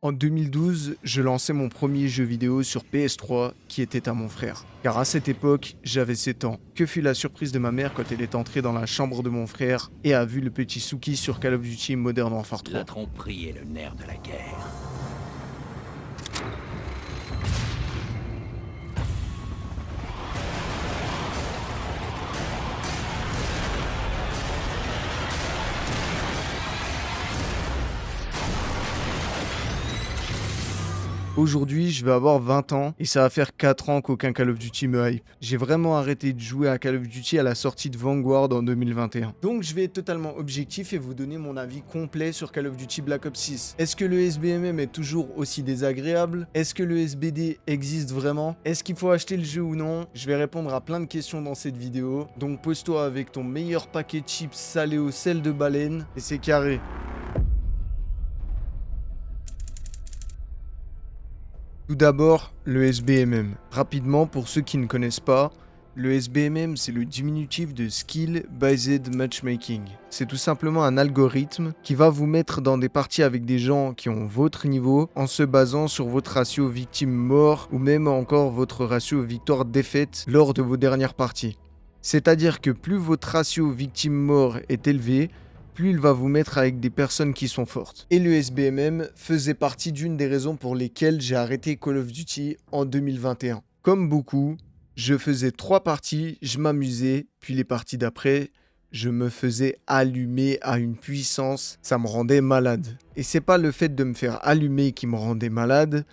En 2012, je lançais mon premier jeu vidéo sur PS3 qui était à mon frère. Car à cette époque, j'avais 7 ans. Que fut la surprise de ma mère quand elle est entrée dans la chambre de mon frère et a vu le petit Suki sur Call of Duty Modern Warfare 3. La tromperie est le nerf de la guerre. Aujourd'hui, je vais avoir 20 ans et ça va faire 4 ans qu'aucun Call of Duty me hype. J'ai vraiment arrêté de jouer à Call of Duty à la sortie de Vanguard en 2021. Donc je vais être totalement objectif et vous donner mon avis complet sur Call of Duty Black Ops 6. Est-ce que le SBMM est toujours aussi désagréable? Est-ce que le SBD existe vraiment? Est-ce qu'il faut acheter le jeu ou non? Je vais répondre à plein de questions dans cette vidéo. Donc pose-toi avec ton meilleur paquet de chips salés au sel de baleine et c'est carré. Tout d'abord, le SBMM. Rapidement, pour ceux qui ne connaissent pas, le SBMM, c'est le diminutif de Skill Based Matchmaking. C'est tout simplement un algorithme qui va vous mettre dans des parties avec des gens qui ont votre niveau en se basant sur votre ratio victime-mort ou même encore votre ratio victoire-défaite lors de vos dernières parties. C'est-à-dire que plus votre ratio victime-mort est élevé, plus il va vous mettre avec des personnes qui sont fortes. Et le SBMM faisait partie d'une des raisons pour lesquelles j'ai arrêté Call of Duty en 2021. Comme beaucoup, je faisais 3 parties, je m'amusais, puis les parties d'après, je me faisais allumer à une puissance, ça me rendait malade. Et c'est pas le fait de me faire allumer qui me rendait malade,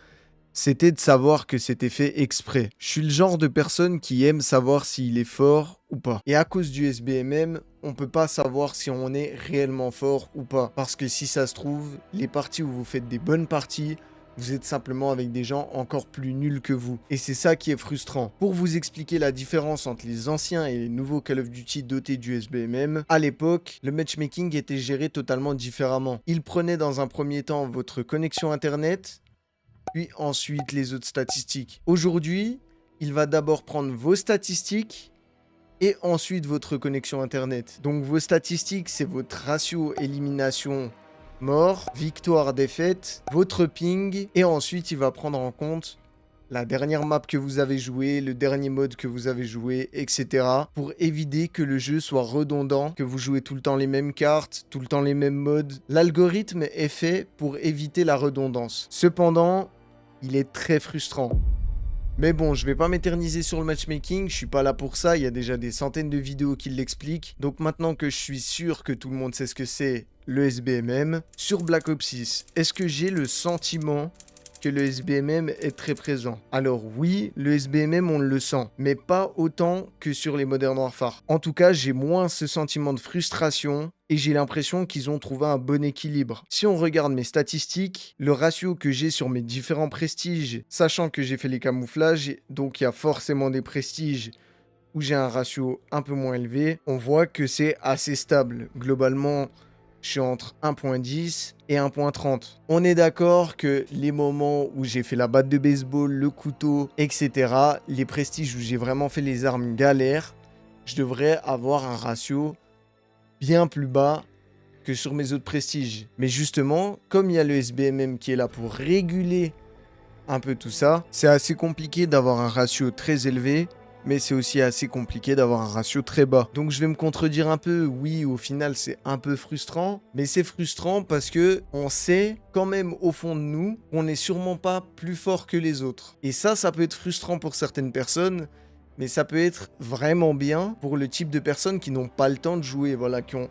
c'était de savoir que c'était fait exprès. Je suis le genre de personne qui aime savoir s'il est fort ou pas. Et à cause du SBMM, on peut pas savoir si on est réellement fort ou pas. Parce que si ça se trouve, les parties où vous faites des bonnes parties, vous êtes simplement avec des gens encore plus nuls que vous. Et c'est ça qui est frustrant. Pour vous expliquer la différence entre les anciens et les nouveaux Call of Duty dotés du SBMM, à l'époque, le matchmaking était géré totalement différemment. Il prenait dans un premier temps votre connexion internet, puis ensuite les autres statistiques. Aujourd'hui, il va d'abord prendre vos statistiques et ensuite votre connexion internet. Donc vos statistiques, c'est votre ratio élimination mort, victoire défaite, votre ping et ensuite il va prendre en compte la dernière map que vous avez jouée, le dernier mode que vous avez joué, etc. pour éviter que le jeu soit redondant, que vous jouez tout le temps les mêmes cartes, tout le temps les mêmes modes. L'algorithme est fait pour éviter la redondance. Cependant, il est très frustrant. Mais bon, je vais pas m'éterniser sur le matchmaking, je suis pas là pour ça, il y a déjà des centaines de vidéos qui l'expliquent. Donc maintenant que je suis sûr que tout le monde sait ce que c'est le SBMM, sur Black Ops 6, est-ce que j'ai le sentiment que le SBMM est très présent? Alors oui, le SBMM on le sent, mais pas autant que sur les Modern Warfare. En tout cas, j'ai moins ce sentiment de frustration et j'ai l'impression qu'ils ont trouvé un bon équilibre. Si on regarde mes statistiques, le ratio que j'ai sur mes différents prestiges, sachant que j'ai fait les camouflages, donc il y a forcément des prestiges où j'ai un ratio un peu moins élevé, on voit que c'est assez stable. Globalement, je suis entre 1.10 et 1.30. On est d'accord que les moments où j'ai fait la batte de baseball, le couteau, etc., les prestiges où j'ai vraiment fait les armes galères, je devrais avoir un ratio bien plus bas que sur mes autres prestiges. Mais justement, comme il y a le SBMM qui est là pour réguler un peu tout ça, c'est assez compliqué d'avoir un ratio très élevé, mais c'est aussi assez compliqué d'avoir un ratio très bas. Donc je vais me contredire un peu, oui, au final c'est un peu frustrant, mais c'est frustrant parce que on sait quand même au fond de nous qu'on n'est sûrement pas plus fort que les autres. Et ça peut être frustrant pour certaines personnes, mais ça peut être vraiment bien pour le type de personnes qui n'ont pas le temps de jouer, voilà, qui ont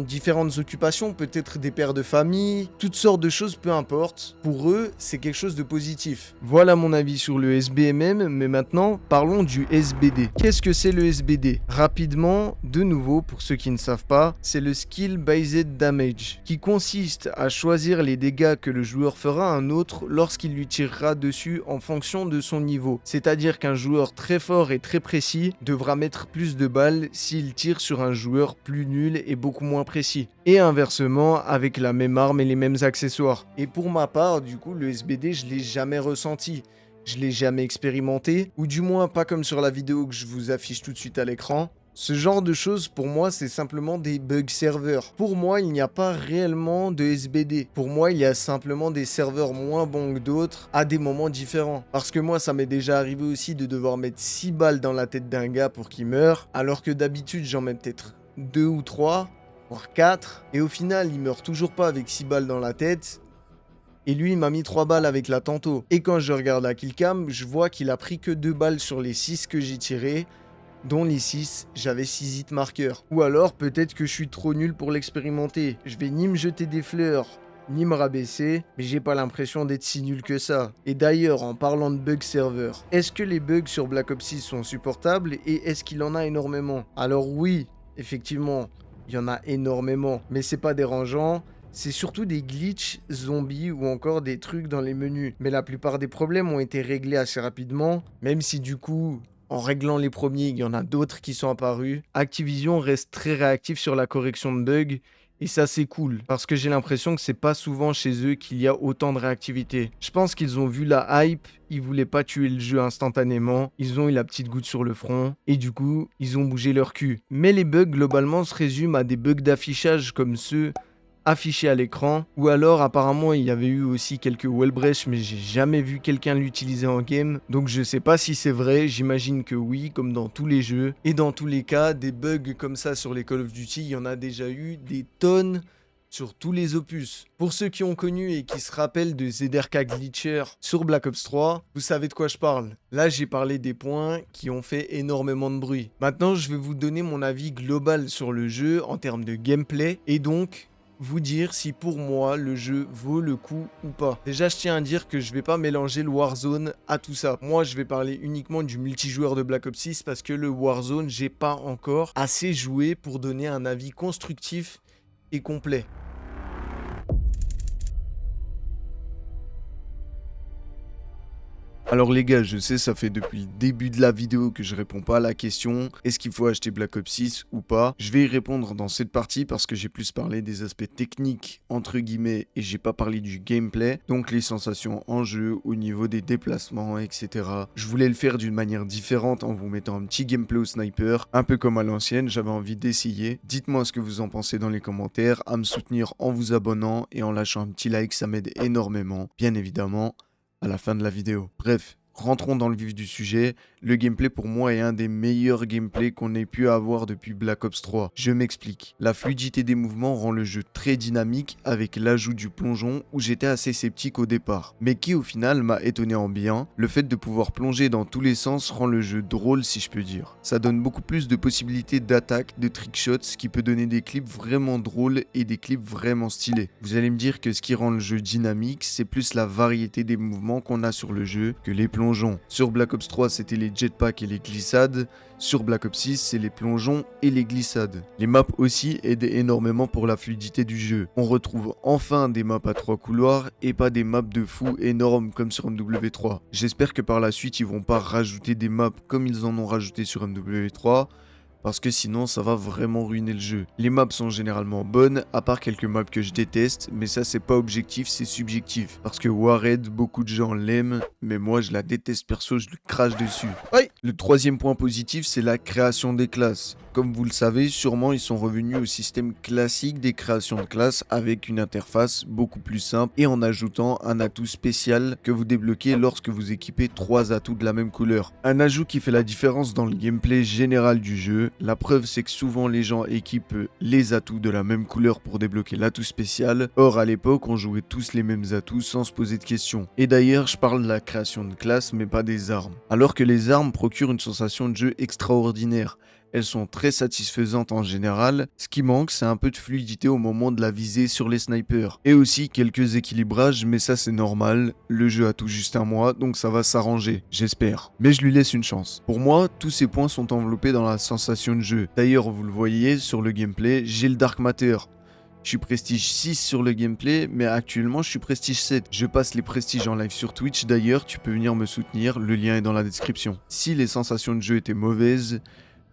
différentes occupations, peut-être des pères de famille, toutes sortes de choses, peu importe. Pour eux, c'est quelque chose de positif. Voilà mon avis sur le SBMM, mais maintenant, parlons du SBD. Qu'est-ce que c'est le SBD? Rapidement, de nouveau, pour ceux qui ne savent pas, c'est le Skill Based Damage, qui consiste à choisir les dégâts que le joueur fera à un autre lorsqu'il lui tirera dessus en fonction de son niveau. C'est-à-dire qu'un joueur très fort et très précis devra mettre plus de balles s'il tire sur un joueur plus nul et beaucoup moins précis. Et inversement, avec la même arme et les mêmes accessoires. Et pour ma part, du coup, le SBD, je l'ai jamais ressenti. Je l'ai jamais expérimenté, ou du moins pas comme sur la vidéo que je vous affiche tout de suite à l'écran. Ce genre de choses, pour moi, c'est simplement des bugs serveurs. Pour moi, il n'y a pas réellement de SBD. Pour moi, il y a simplement des serveurs moins bons que d'autres à des moments différents. Parce que moi, ça m'est déjà arrivé aussi de devoir mettre 6 balles dans la tête d'un gars pour qu'il meure, alors que d'habitude, j'en mets peut-être 2 ou 3, voire 4. Et au final, il meurt toujours pas avec 6 balles dans la tête. Et lui, il m'a mis 3 balles avec la tantôt. Et quand je regarde la killcam, je vois qu'il a pris que 2 balles sur les 6 que j'ai tirées, dont les 6, j'avais 6 hit marqueurs. Ou alors, peut-être que je suis trop nul pour l'expérimenter. Je vais ni me jeter des fleurs, ni me rabaisser, mais j'ai pas l'impression d'être si nul que ça. Et d'ailleurs, en parlant de bugs serveurs, est-ce que les bugs sur Black Ops 6 sont supportables et est-ce qu'il en a énormément? Alors oui, effectivement, il y en a énormément, mais c'est pas dérangeant. C'est surtout des glitches, zombies ou encore des trucs dans les menus. Mais la plupart des problèmes ont été réglés assez rapidement, même si du coup, en réglant les premiers, il y en a d'autres qui sont apparus. Activision reste très réactif sur la correction de bugs. Et ça c'est cool, parce que j'ai l'impression que c'est pas souvent chez eux qu'il y a autant de réactivité. Je pense qu'ils ont vu la hype, ils voulaient pas tuer le jeu instantanément, ils ont eu la petite goutte sur le front, et du coup, ils ont bougé leur cul. Mais les bugs globalement se résument à des bugs d'affichage comme ceux affiché à l'écran, ou alors apparemment il y avait eu aussi quelques wallbreach, mais j'ai jamais vu quelqu'un l'utiliser en game, donc je sais pas si c'est vrai, j'imagine que oui, comme dans tous les jeux, et dans tous les cas, des bugs comme ça sur les Call of Duty, il y en a déjà eu des tonnes sur tous les opus. Pour ceux qui ont connu et qui se rappellent de ZRK Glitcher sur Black Ops 3, vous savez de quoi je parle. Là, j'ai parlé des points qui ont fait énormément de bruit. Maintenant, je vais vous donner mon avis global sur le jeu en termes de gameplay, et donc vous dire si pour moi le jeu vaut le coup ou pas. Déjà je tiens à dire que je vais pas mélanger le Warzone à tout ça. Moi je vais parler uniquement du multijoueur de Black Ops 6 parce que le Warzone j'ai pas encore assez joué pour donner un avis constructif et complet. Alors les gars, je sais, ça fait depuis le début de la vidéo que je réponds pas à la question est-ce qu'il faut acheter Black Ops 6 ou pas. Je vais y répondre dans cette partie parce que j'ai plus parlé des aspects techniques entre guillemets et j'ai pas parlé du gameplay, donc les sensations en jeu au niveau des déplacements, etc. Je voulais le faire d'une manière différente en vous mettant un petit gameplay au sniper, un peu comme à l'ancienne, j'avais envie d'essayer. Dites-moi ce que vous en pensez dans les commentaires, à me soutenir en vous abonnant et en lâchant un petit like, ça m'aide énormément, bien évidemment. À la fin de la vidéo. Bref, rentrons dans le vif du sujet. Le gameplay pour moi est un des meilleurs gameplays qu'on ait pu avoir depuis Black Ops 3. Je m'explique. La fluidité des mouvements rend le jeu très dynamique avec l'ajout du plongeon où j'étais assez sceptique au départ. Mais qui au final m'a étonné en bien. Le fait de pouvoir plonger dans tous les sens rend le jeu drôle si je peux dire. Ça donne beaucoup plus de possibilités d'attaque, de trickshots, ce qui peut donner des clips vraiment drôles et des clips vraiment stylés. Vous allez me dire que ce qui rend le jeu dynamique, c'est plus la variété des mouvements qu'on a sur le jeu que les plongeons. Sur Black Ops 3, c'était les jetpacks et les glissades. Sur Black Ops 6, c'est les plongeons et les glissades. Les maps aussi aident énormément pour la fluidité du jeu. On retrouve enfin des maps à 3 couloirs et pas des maps de fou énormes comme sur MW3. J'espère que par la suite, ils vont pas rajouter des maps comme ils en ont rajouté sur MW3. Parce que sinon ça va vraiment ruiner le jeu. Les maps sont généralement bonnes, à part quelques maps que je déteste, mais ça c'est pas objectif, c'est subjectif. Parce que Warhead, beaucoup de gens l'aiment, mais moi je la déteste perso, je lui crache dessus. Ouais. Le troisième point positif, c'est la création des classes. Comme vous le savez, sûrement ils sont revenus au système classique des créations de classes avec une interface beaucoup plus simple et en ajoutant un atout spécial que vous débloquez lorsque vous équipez 3 atouts de la même couleur. Un ajout qui fait la différence dans le gameplay général du jeu. La preuve c'est que souvent les gens équipent les atouts de la même couleur pour débloquer l'atout spécial. Or à l'époque on jouait tous les mêmes atouts sans se poser de questions. Et d'ailleurs je parle de la création de classe mais pas des armes. Alors que les armes procurent une sensation de jeu extraordinaire. Elles sont très satisfaisantes en général. Ce qui manque, c'est un peu de fluidité au moment de la visée sur les snipers. Et aussi quelques équilibrages, mais ça c'est normal. Le jeu a tout juste un mois, donc ça va s'arranger, j'espère. Mais je lui laisse une chance. Pour moi, tous ces points sont enveloppés dans la sensation de jeu. D'ailleurs, vous le voyez sur le gameplay, j'ai le Dark Matter. Je suis prestige 6 sur le gameplay, mais actuellement je suis prestige 7. Je passe les prestiges en live sur Twitch, d'ailleurs tu peux venir me soutenir, le lien est dans la description. Si les sensations de jeu étaient mauvaises,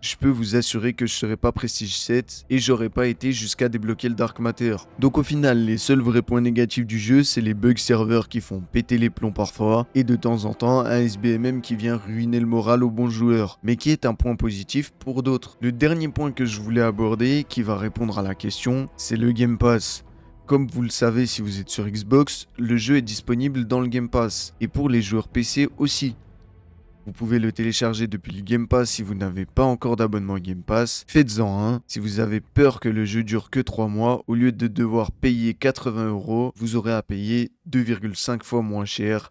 je peux vous assurer que je serais pas Prestige 7 et j'aurais pas été jusqu'à débloquer le Dark Matter. Donc au final, les seuls vrais points négatifs du jeu, c'est les bugs serveurs qui font péter les plombs parfois et de temps en temps un SBMM qui vient ruiner le moral aux bons joueurs, mais qui est un point positif pour d'autres. Le dernier point que je voulais aborder, qui va répondre à la question, c'est le Game Pass. Comme vous le savez si vous êtes sur Xbox, le jeu est disponible dans le Game Pass, et pour les joueurs PC aussi. Vous pouvez le télécharger depuis le Game Pass si vous n'avez pas encore d'abonnement Game Pass. Faites-en un. Si vous avez peur que le jeu dure que 3 mois, au lieu de devoir payer 80 €, vous aurez à payer 2,5 fois moins cher,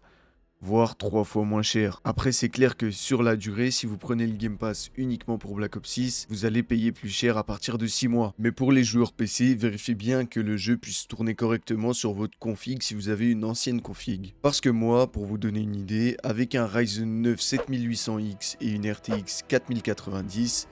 voire 3 fois moins cher. Après, c'est clair que sur la durée, si vous prenez le Game Pass uniquement pour Black Ops 6, vous allez payer plus cher à partir de 6 mois. Mais pour les joueurs PC, vérifiez bien que le jeu puisse tourner correctement sur votre config si vous avez une ancienne config. Parce que moi, pour vous donner une idée, avec un Ryzen 9 7800X et une RTX 4090,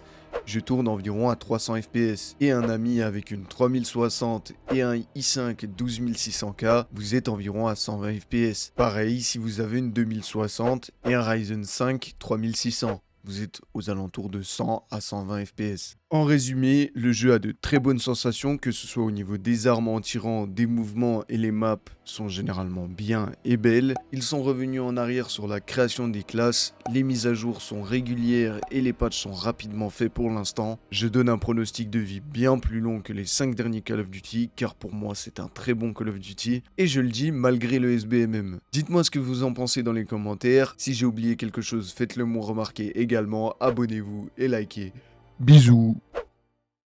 je tourne environ à 300 fps. Et un ami avec une 3060 et un i5 12600K, vous êtes environ à 120 fps. Pareil si vous avez une 2060 et un Ryzen 5 3600. Vous êtes aux alentours de 100 à 120 fps. En résumé, le jeu a de très bonnes sensations, que ce soit au niveau des armes en tirant, des mouvements, et les maps sont généralement bien et belles. Ils sont revenus en arrière sur la création des classes, les mises à jour sont régulières et les patchs sont rapidement faits pour l'instant. Je donne un pronostic de vie bien plus long que les 5 derniers Call of Duty, car pour moi c'est un très bon Call of Duty, et je le dis malgré le SBMM. Dites-moi ce que vous en pensez dans les commentaires, si j'ai oublié quelque chose faites-le moi remarquer également, abonnez-vous et likez. Bisous.